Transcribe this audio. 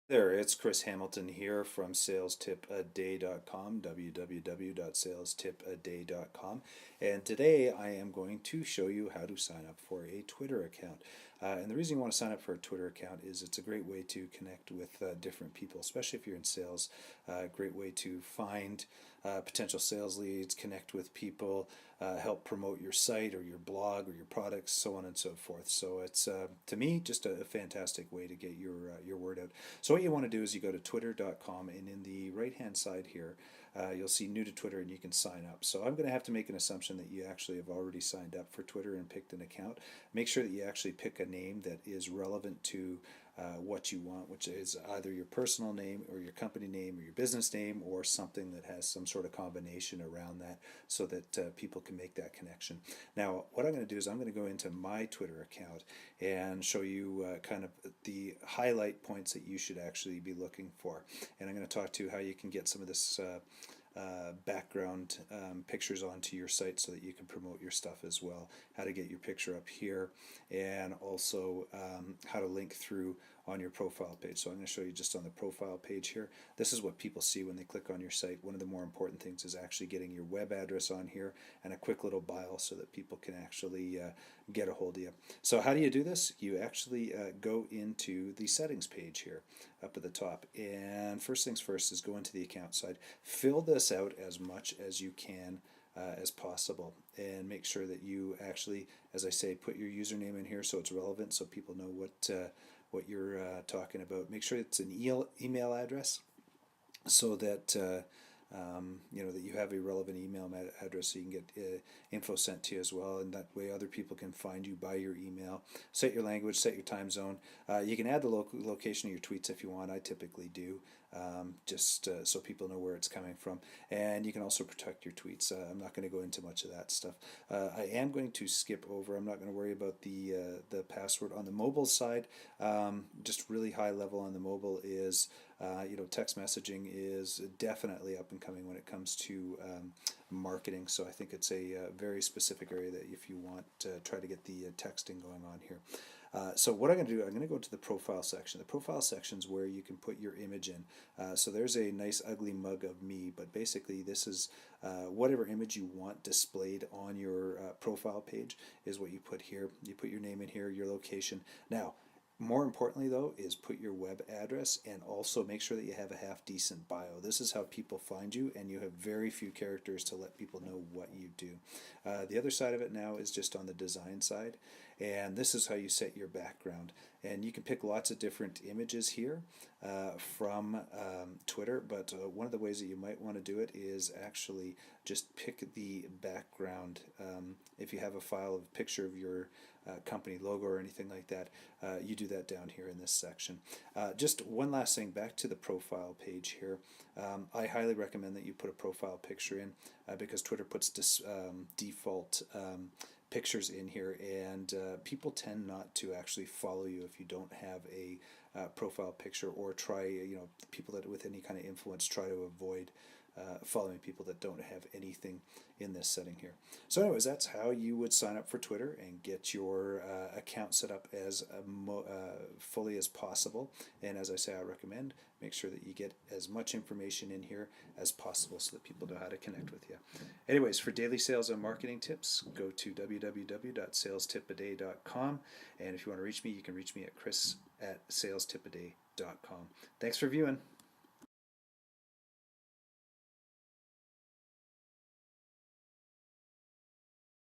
There, it's Chris Hamilton here from salestipaday.com, www.salestipaday.com, and today I am going to show you how to sign up for a Twitter account. And the reason you want to sign up for a Twitter account is it's a great way to connect with different people, especially if you're in sales. A great way to find potential sales leads, connect with people, help promote your site or your blog or your products, so on and so forth. So it's, to me, just a fantastic way to get your word out. So what you want to do is you go to twitter.com, and in the right hand side here you'll see new to Twitter, and you can sign up. So I'm going to have to make an assumption that you actually have already signed up for Twitter and picked an account. Make sure that you actually pick a name that is relevant to what you want, which is either your personal name or your company name or your business name or something that has some sort of combination around that, so that people can make that connection. Now what I'm going to do is I'm going to go into my Twitter account and show you kind of the highlight points that you should actually be looking for, and I'm going to talk to you how you can get some of this background pictures onto your site so that you can promote your stuff as well, how to get your picture up here, and also how to link through on your profile page. So I'm going to show you just on the profile page here. This is what people see when they click on your site. One of the more important things is actually getting your web address on here and a quick little bio so that people can actually get a hold of you. So how do you do this? You actually go into the settings page here up at the top, and first things first is go into the account side. Fill this out as much as you can as possible, and make sure that you actually, as I say, put your username in here so it's relevant, so people know what you're talking about. Make sure it's an email address, so that you know that you have a relevant email address, so you can get info sent to you as well, and that way other people can find you by your email. Set your language, set your time zone. You can add the location of your tweets if you want. I typically do, just so people know where it's coming from. And you can also protect your tweets. I'm not going to go into much of that stuff. I am going to skip over. I'm not going to worry about the password on the mobile side. Just really high level on the mobile is you know, text messaging is definitely up and coming when it comes to marketing. So I think it's a very specific area that if you want to try to get the texting going on here. So what I'm going to do, I'm going to go to the profile section. The profile section is where you can put your image in. So there's a nice ugly mug of me, but basically this is whatever image you want displayed on your profile page is what you put here. You put your name in here, your location. Now, more importantly, though, is put your web address, and also make sure that you have a half-decent bio. This is how people find you, and you have very few characters to let people know what you do. The other side of it now is just on the design side, and this is how you set your background. And you can pick lots of different images here from Twitter, but one of the ways that you might want to do it is actually just pick the background. If you have a file of a picture of your company logo or anything like that, you do that down here in this section. Just one last thing, back to the profile page here. I highly recommend that you put a profile picture in because Twitter puts default pictures in here, and people tend not to actually follow you if you don't have a profile picture, or try, you know, people that with any kind of influence try to avoid following people that don't have anything in this setting here. So anyways, that's how you would sign up for Twitter and get your account set up as fully as possible. And as I say, I recommend make sure that you get as much information in here as possible so that people know how to connect with you. Anyways, for daily sales and marketing tips, go to www.salestipaday.com, and if you want to reach me, you can reach me at chris@salestipaday.com. Thanks for viewing.